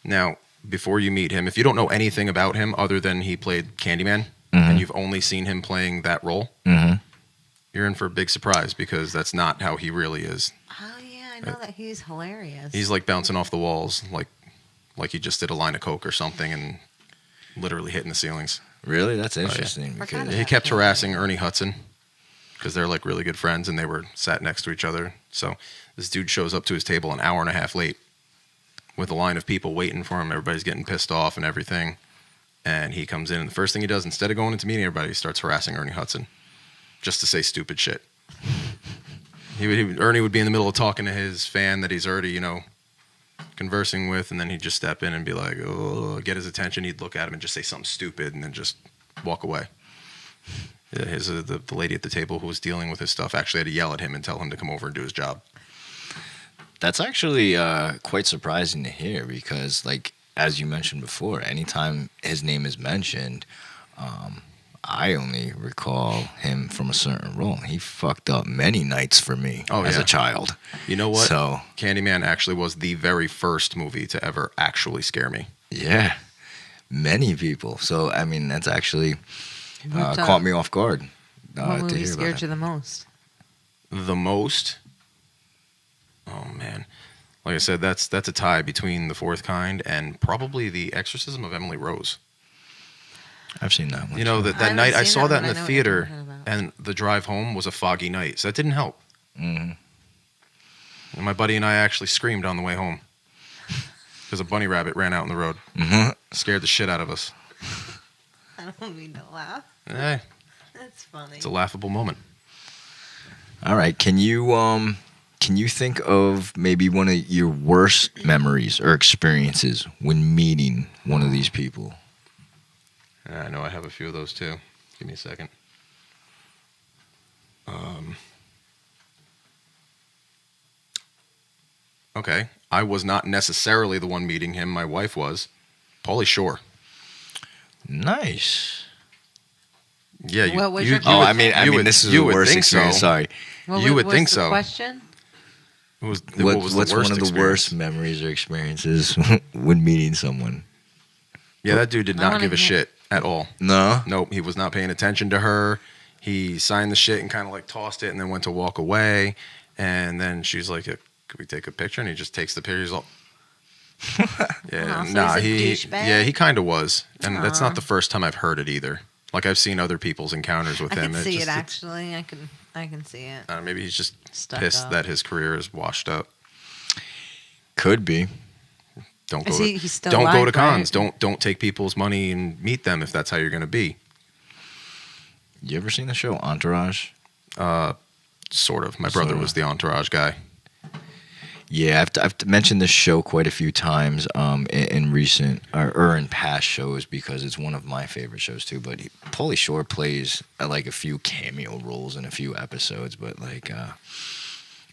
Now, before you meet him, if you don't know anything about him other than he played Candyman, and you've only seen him playing that role, you're in for a big surprise because that's not how he really is. Oh yeah, I know that he's hilarious. He's like bouncing off the walls, like he just did a line of coke or something, and literally hitting the ceilings. Really? That's interesting. Forgot Because about He kept harassing Ernie Hudson because they're like really good friends and they were sat next to each other. So this dude shows up to his table an hour and a half late with a line of people waiting for him. Everybody's getting pissed off and everything. And he comes in and the first thing he does, instead of going into meeting everybody, he starts harassing Ernie Hudson just to say stupid shit. Ernie would be in the middle of talking to his fan that he's already, conversing with, and then he'd just step in and be like, oh, get his attention. He'd look at him and just say something stupid and then just walk away. Yeah, the lady at the table who was dealing with his stuff actually had to yell at him and tell him to come over and do his job. that's actually quite surprising to hear because, like, as you mentioned before, anytime his name is mentioned, I only recall him from a certain role. He fucked up many nights for me as a child. You know what? So Candyman actually was the very first movie to ever actually scare me. yeah, many people. So I mean, that's actually caught me off guard. What to movie hear about scared that. you the most? The most? Oh man. Like I said, that's a tie between The Fourth Kind and probably The Exorcism of Emily Rose. I've seen that one. You know, too. that haven't night I seen saw that that in one, the I know what theater, you're talking about. and the drive home was a foggy night, so that didn't help. Mhm. And my buddy and I actually screamed on the way home because a bunny rabbit ran out in the road. Mhm. Scared the shit out of us. I don't mean to laugh. Eh, That's funny. it's a laughable moment. All right. Can you think of maybe one of your worst memories or experiences when meeting one of these people? I know I have a few of those too. Give me a second. Okay. I was not necessarily the one meeting him. My wife was. Pauly Shore. Nice. Yeah. You, What was you, your you Oh, would- I mean, you would- this is you the would worst think experience. so. Sorry. You would what's think the so. Question? What was what's the worst one of the experience? worst memories or experiences when meeting someone? Yeah, that dude did I not wanna give a hear- shit at all. No. Nope, he was not paying attention to her. He signed the shit and kind of like tossed it and then went to walk away. And then she's like, "Could we take a picture?" And he just takes the picture. He's all, yeah, So nah, he's a douchebag? yeah, he kind of was. And that's Aw. not the first time I've heard it either. Like I've seen other people's encounters with I him. can see just, it actually. I can see it. maybe he's just Stuck pissed up. that his career is washed up. Could be. Don't Is go. he's still Don't go alive, to cons. right? Don't take people's money and meet them if that's how you're going to be. You ever seen the show Entourage? Sort of. My brother Sorta. was the Entourage guy. Yeah, I've mentioned this show quite a few times in recent or in past shows because it's one of my favorite shows too. But Pauly Shore plays like a few cameo roles in a few episodes, but like I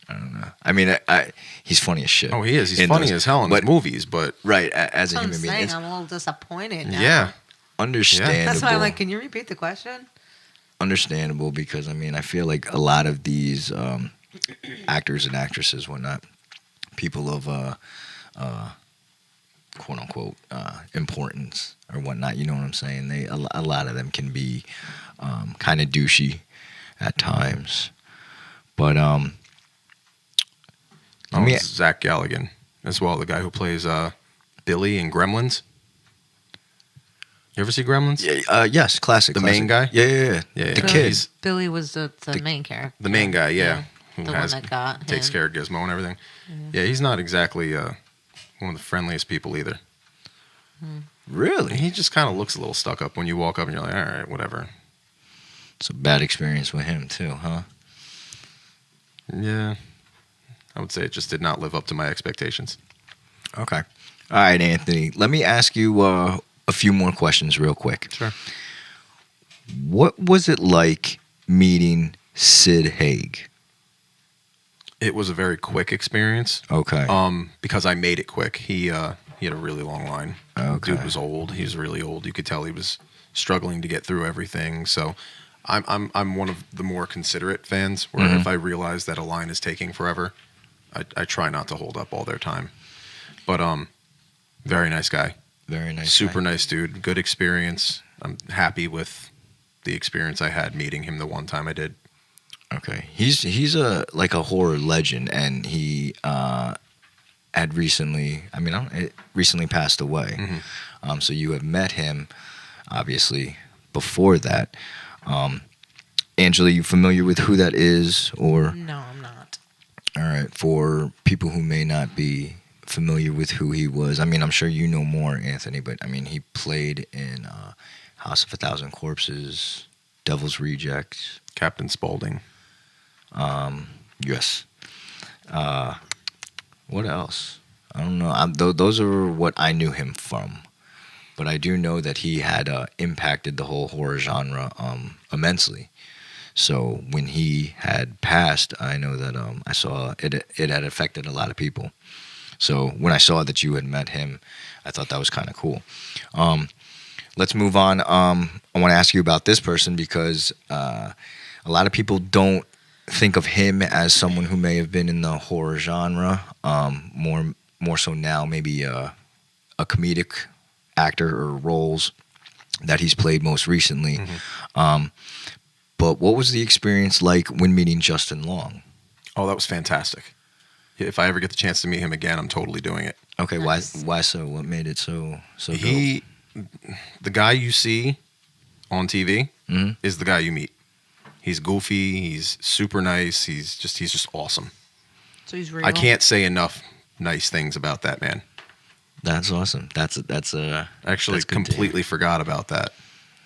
don't know. I mean, he's funny as shit. Oh, he is. He's in funny those- as hell in but- his movies, but Right, as a That's what I'm human being, saying. it's I'm a little disappointed now. yeah. understandable. That's why I'm like, can you repeat the question? Understandable because I mean I feel like a lot of these actors and actresses, whatnot, people of quote unquote importance or whatnot. You know what I'm saying? A lot of them can be kind of douchey at times, but Oh, it's Zach Galligan as well, the guy who plays Billy in Gremlins. You ever see Gremlins? yes, classic. The classic. main guy? Yeah. Yeah, The yeah. kid. He's Billy was the main character. the main guy, yeah. Who The one that got takes him. care of Gizmo and everything. Yeah, he's not exactly one of the friendliest people either. Really? He just kind of looks a little stuck up when you walk up and you're like, all right, whatever. It's a bad experience with him too, huh? Yeah. I would say it just did not live up to my expectations. Okay. All right, Anthony. Let me ask you a few more questions real quick. Sure. What was it like meeting Sid Haig? It was a very quick experience. Okay. Because I made it quick. He had a really long line. Okay. Dude was old. He was really old. You could tell he was struggling to get through everything. So I'm one of the more considerate fans where if I realize that a line is taking forever, I try not to hold up all their time. But very nice guy. Very nice. Super guy. nice dude. Good experience. I'm happy with the experience I had meeting him the one time I did. Okay. He's a like a horror legend, and he had recently. I mean, recently passed away. So you have met him, obviously, before that. Angela, you familiar with who that is, or? No, I'm not. All right, for people who may not be familiar with who he was, I mean, I'm sure you know more, Anthony, but I mean, he played in House of a Thousand Corpses, Devil's Rejects. Captain Spaulding. Yes. What else? I don't know. Those are what I knew him from, but I do know that he had impacted the whole horror genre immensely. So when he had passed, I know that I saw it had affected a lot of people. So when I saw that you had met him, I thought that was kind of cool. Let's move on. I want to ask you about this person because a lot of people don't think of him as someone who may have been in the horror genre. More so now, maybe a comedic actor or roles that he's played most recently. But what was the experience like when meeting Justin Long? Oh, that was fantastic. If I ever get the chance to meet him again, I'm totally doing it. Okay, Nice. why so? What made it so dope? The guy you see on TV Mhm. is the guy you meet. He's goofy. He's super nice. He's just awesome. So he's real. I can't say enough nice things about that man. That's awesome. That's Actually, that's good to completely forgot about that.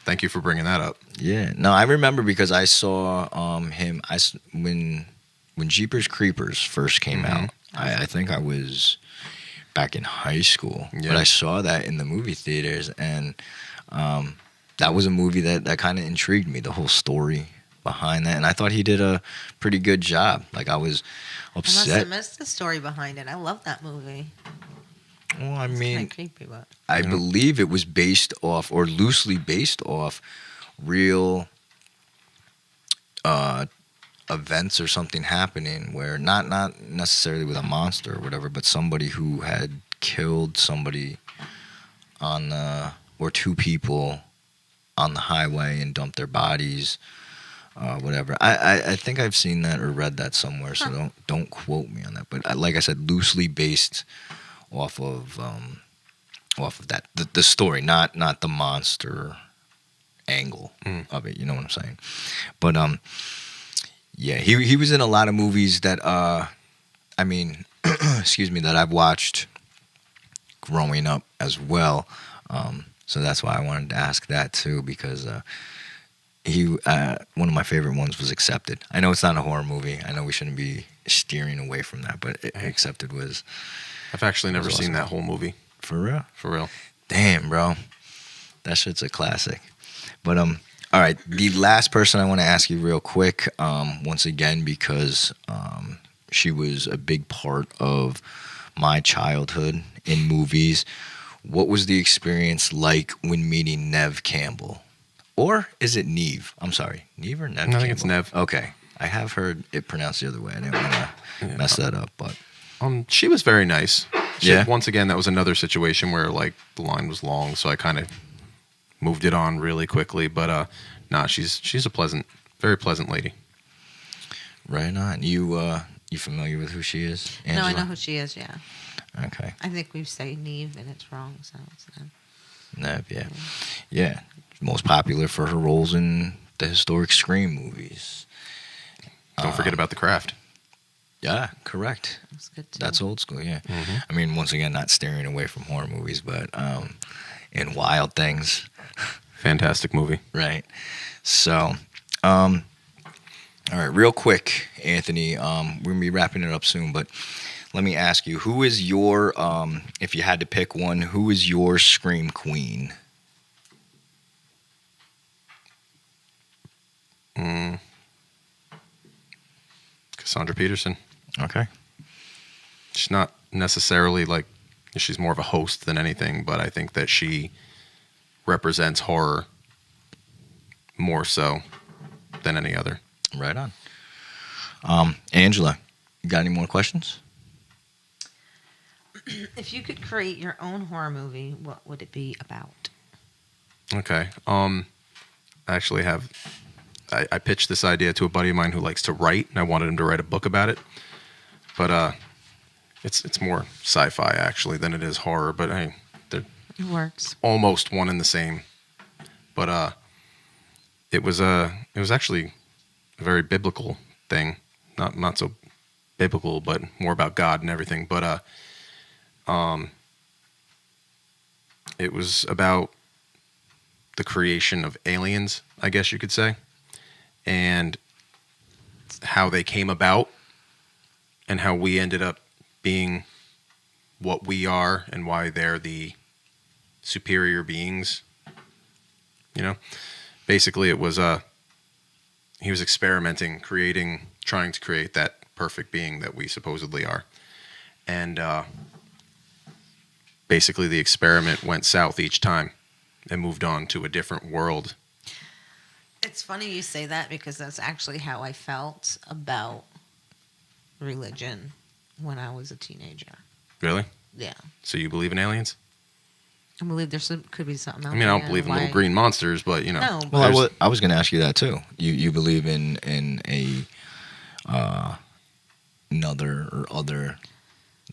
Thank you for bringing that up. Yeah, no, I remember because I saw him. When Jeepers Creepers first came out, I think I was back in high school. Yeah. But I saw that in the movie theaters, and that was a movie that kind of intrigued me. The whole story behind that, and I thought he did a pretty good job. Like I was I must upset. have missed the story behind it. I love that movie. Well, I It's mean, kind of creepy, but I believe it was based off, or loosely based off, real events or something happening where not necessarily with a monster or whatever, but somebody who had killed somebody on the, or two people on the highway and dumped their bodies, whatever. I think I've seen that or read that somewhere, so don't quote me on that. But like I said, loosely based off of that the story, not the monster angle of it. You know what I'm saying? But yeah, he was in a lot of movies that I mean, excuse me, that I've watched growing up as well. So that's why I wanted to ask that too, because one of my favorite ones was Accepted. I know it's not a horror movie. I know we shouldn't be steering away from that, but Accepted was. I've actually never seen that whole movie. For real? For real. Damn, bro. That shit's a classic. But all right, the last person I want to ask you real quick, once again, because she was a big part of my childhood in movies. What was the experience like when meeting Neve Campbell? Or is it Neve? I'm sorry. Neve or Neve Campbell? I think it's Neve. Okay. I have heard it pronounced the other way. I didn't want to mess that up, but... she was very nice. Once again, that was another situation where, like, the line was long, so I kind of moved it on really quickly. But, she's a very pleasant lady. Right on. You familiar with who she is, Angela? No, I know who she is, yeah. Okay. I think we say Neve and it's wrong, so it's Neve. Neve, yeah. Yeah. Most popular for her roles in the historic Scream movies. Don't forget about The Craft. Yeah, correct. That's good too. That's old school, yeah. Mm-hmm. I mean, once again, not steering away from horror movies, but in Wild Things. Fantastic movie. Right. So, all right, real quick, Anthony, we're going to be wrapping it up soon, but let me ask you, who is your, if you had to pick one, who is your Scream queen? Cassandra Peterson. Okay. She's not necessarily she's more of a host than anything, but I think that she represents horror more so than any other. Right on. Angela, you got any more questions? If you could create your own horror movie, what would it be about? Okay. I actually have... I pitched this idea to a buddy of mine who likes to write, and I wanted him to write a book about it. But it's more sci-fi, actually, than it is horror. But hey, they're It works. almost one and the same. But it was actually a very biblical thing. Not so biblical, but more about God and everything. But it was about the creation of aliens, I guess you could say, and how they came about and how we ended up being what we are and why they're the superior beings. You know, basically it was he was experimenting, trying to create that perfect being that we supposedly are. And basically the experiment went south each time and moved on to a different world. It's funny you say that because that's actually how I felt about religion when I was a teenager. Really? Yeah. So you believe in aliens? I believe there could be something else. I mean, I don't believe in little green monsters, but, you know. No. Well, I was going to ask you that, too. You believe in a another or other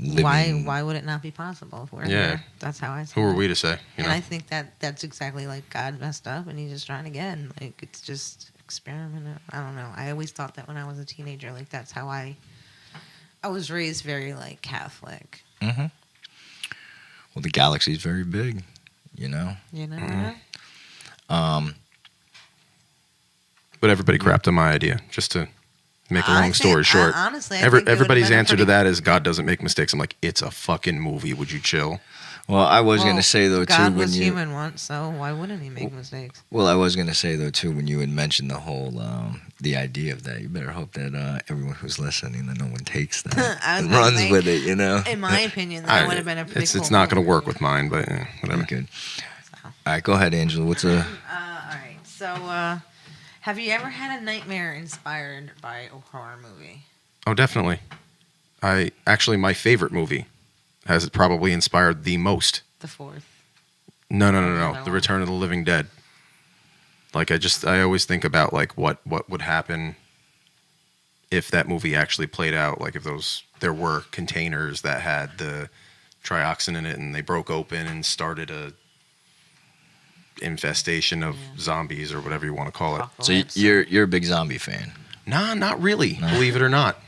living... Why would it not be possible if we're Yeah. here? That's how I see Who it. are we to say? You And know? I think that's exactly like God messed up and he's just trying again. Like, it's just experiment. I don't know. I always thought that when I was a teenager. Like, that's how I was raised very, like, Catholic. Mm-hmm. Well, the galaxy's very big, you know? You know? Mm-hmm. But everybody crapped on my idea, just to make a long story short. Honestly, I think it would've everybody's been a answer to pretty- that is God doesn't make mistakes. I'm like, it's a fucking movie. Would you chill? Well, I was Well, going to say, though, God too, was human once, so why wouldn't he make mistakes? Well, I was going to say, though, too, when you had mentioned the whole, the idea of that, you better hope that everyone who's listening, that no one takes that I was and gonna runs say, with it, you know? In my opinion, that would have been a pretty cool It's not going to movie. work with mine, but whatever. Good. All right, go ahead, Angela. What's a... All right. So, Have you ever had a nightmare inspired by a horror movie? Oh, definitely. My favorite movie has probably inspired the most. The fourth. No. Another The one. Return of the Living Dead. Like I always think about like what would happen if that movie actually played out. Like if there were containers that had the trioxin in it and they broke open and started a infestation of zombies or whatever you want to call it. So you're a big zombie fan. Nah, not really. No. Believe it or not.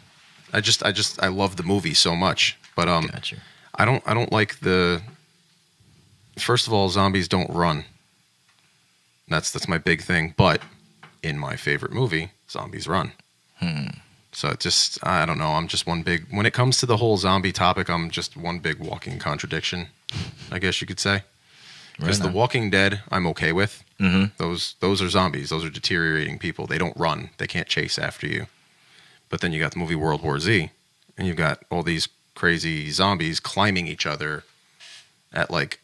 I love the movie so much. But Gotcha. I don't like the. First of all, zombies don't run. That's my big thing. But in my favorite movie, zombies run. So it just, I don't know. I'm just one big. When it comes to the whole zombie topic, I'm just one big walking contradiction, I guess you could say. Because The Walking Dead, I'm okay with. Mm-hmm. Those are zombies. Those are deteriorating people. They don't run. They can't chase after you. But then you got the movie World War Z, and you've got all these crazy zombies climbing each other at like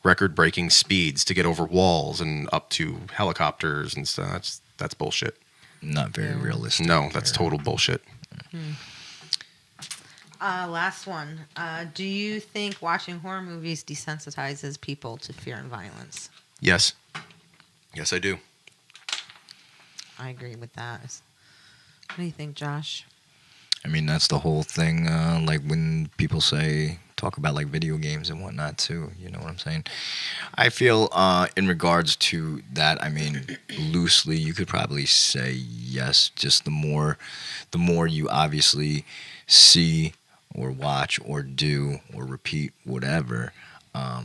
record-breaking speeds to get over walls and up to helicopters and stuff. That's bullshit. Not very realistic. No, that's total bullshit. Last one. Do you think watching horror movies desensitizes people to fear and violence? Yes. Yes, I do. I agree with that. What do you think, Josh? I mean, that's the whole thing. Like when people talk about like video games and whatnot too. You know what I'm saying? I feel in regards to that, I mean, loosely, you could probably say yes. Just the more you obviously see or watch or do or repeat whatever, the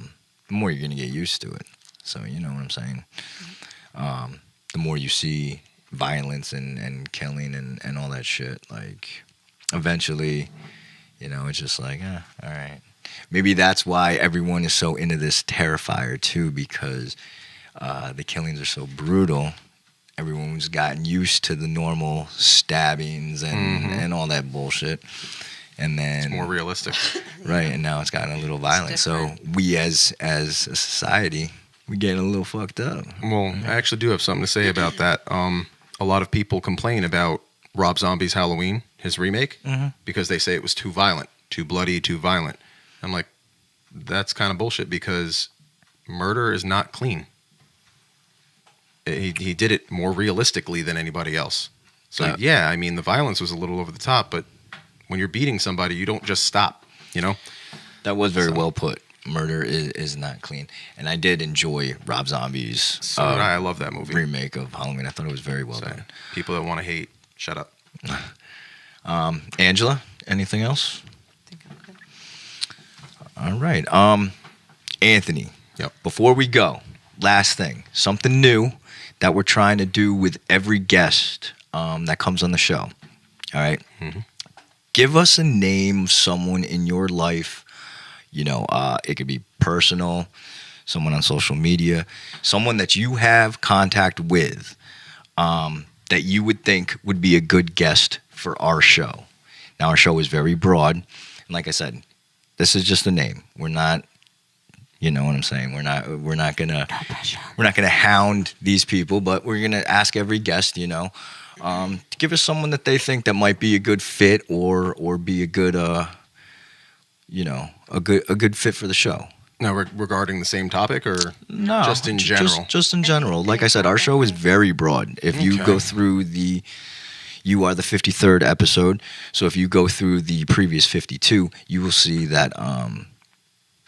more you're gonna get used to it. So you know what I'm saying? The more you see violence and killing and all that shit, like eventually, you know, it's just like, all right. Maybe that's why everyone is so into this Terrifier too, because the killings are so brutal. Everyone's gotten used to the normal stabbings and all that bullshit. And then It's more realistic. right, and now it's gotten a little violent. So we as a society, we getting a little fucked up. Well, I actually do have something to say about that. A lot of people complain about Rob Zombie's Halloween, his remake, because they say it was too violent, too bloody, too violent. I'm like, that's kind of bullshit because murder is not clean. He did it more realistically than anybody else. So, yeah, I mean, the violence was a little over the top, but when you're beating somebody, you don't just stop, you know? That was very well put. Murder is not clean. And I did enjoy Rob Zombie's So did I love that movie. remake of Halloween. I thought it was very well So, done. people that want to hate, shut up. Angela, anything else? I think I'm good. All right. Anthony, Yep. before we go, last thing, something new that we're trying to do with every guest that comes on the show. All right? Give us a name of someone in your life. You know, it could be personal, someone on social media, someone that you have contact with that you would think would be a good guest for our show. Now, our show is very broad. And like I said, this is just a name. We're not, you know what I'm saying? We're not gonna hound these people, but we're gonna ask every guest, you know, to give us someone that they think that might be a good fit or be a good you know, a good fit for the show. Now, regarding the same topic or No, just in general? Just in general. Like I said, our show is very broad. If you Okay. go through you are the 53rd episode. So if you go through the previous 52, you will see that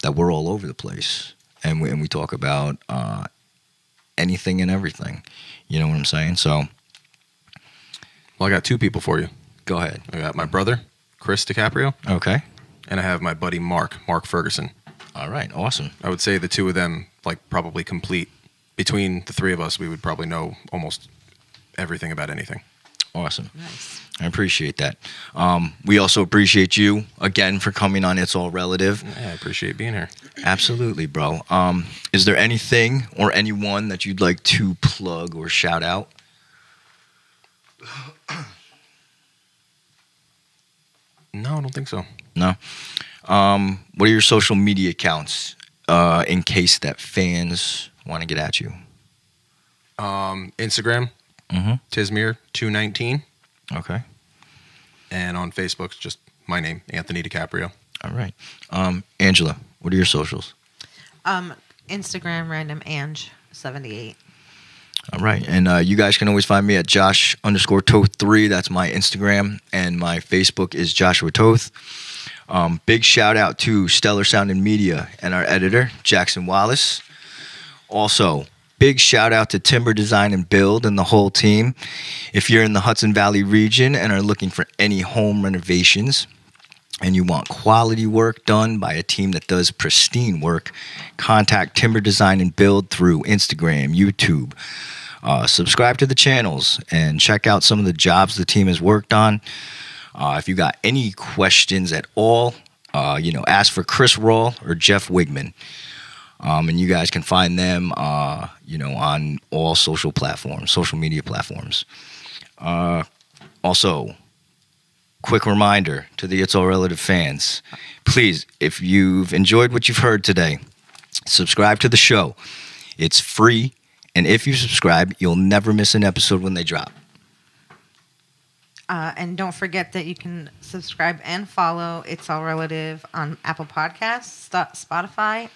that we're all over the place, and we talk about anything and everything. You know what I'm saying? So Well, I got two people for you. go ahead. I got my brother, Chris DeCaprio, Okay. and I have my buddy Mark Ferguson. All right. Awesome. I would say the two of them, like, probably complete. Between the three of us, we would probably know almost everything about anything. Awesome. Nice. I appreciate that. We also appreciate you again for coming on It's All Relative. Yeah, I appreciate being here. Absolutely, bro. Is there anything or anyone that you'd like to plug or shout out? No, I don't think so. No. What are your social media accounts in case that fans want to get at you? Instagram, Tismere 219. Okay. And on Facebook, it's just my name, Anthony DeCaprio. All right. Angela, what are your socials? Instagram, random Ange78. All right. And you guys can always find me at Josh_Toth3. That's my Instagram. And my Facebook is Joshua Toth. Big shout out to Stellar Sound and Media and our editor, Jackson Wallace. Also, big shout out to Timber Design and Build and the whole team. If you're in the Hudson Valley region and are looking for any home renovations and you want quality work done by a team that does pristine work, contact Timber Design and Build through Instagram, YouTube. Subscribe to the channels and check out some of the jobs the team has worked on. If you got any questions at all, ask for Chris Rawl or Jeff Wigman. And you guys can find them, on all social media platforms. Also, quick reminder to the It's All Relative fans. Please, if you've enjoyed what you've heard today, subscribe to the show. It's free, and if you subscribe, you'll never miss an episode when they drop. And don't forget that you can subscribe and follow It's All Relative on Apple Podcasts, Spotify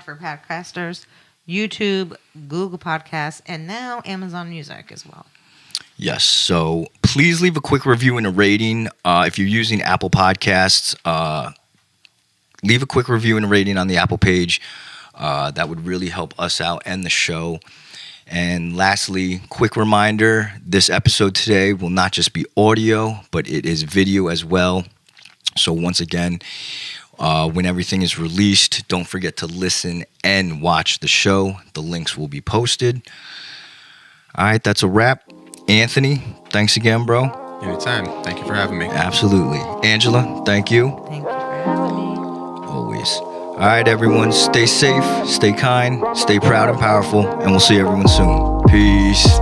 for podcasters, YouTube, Google Podcasts, and now Amazon Music as well. Yes, so please leave a quick review and a rating. If you're using Apple Podcasts, leave a quick review and a rating on the Apple page. That would really help us out and the show. And lastly, quick reminder, this episode today will not just be audio, but it is video as well. So once again, when everything is released, don't forget to listen and watch the show. The links will be posted. All right, that's a wrap. Anthony, thanks again, bro. Anytime. Thank you for having me. Absolutely. Angela, thank you. Thank you for having me. Always. All right, everyone, stay safe, stay kind, stay proud and powerful, and we'll see everyone soon. Peace.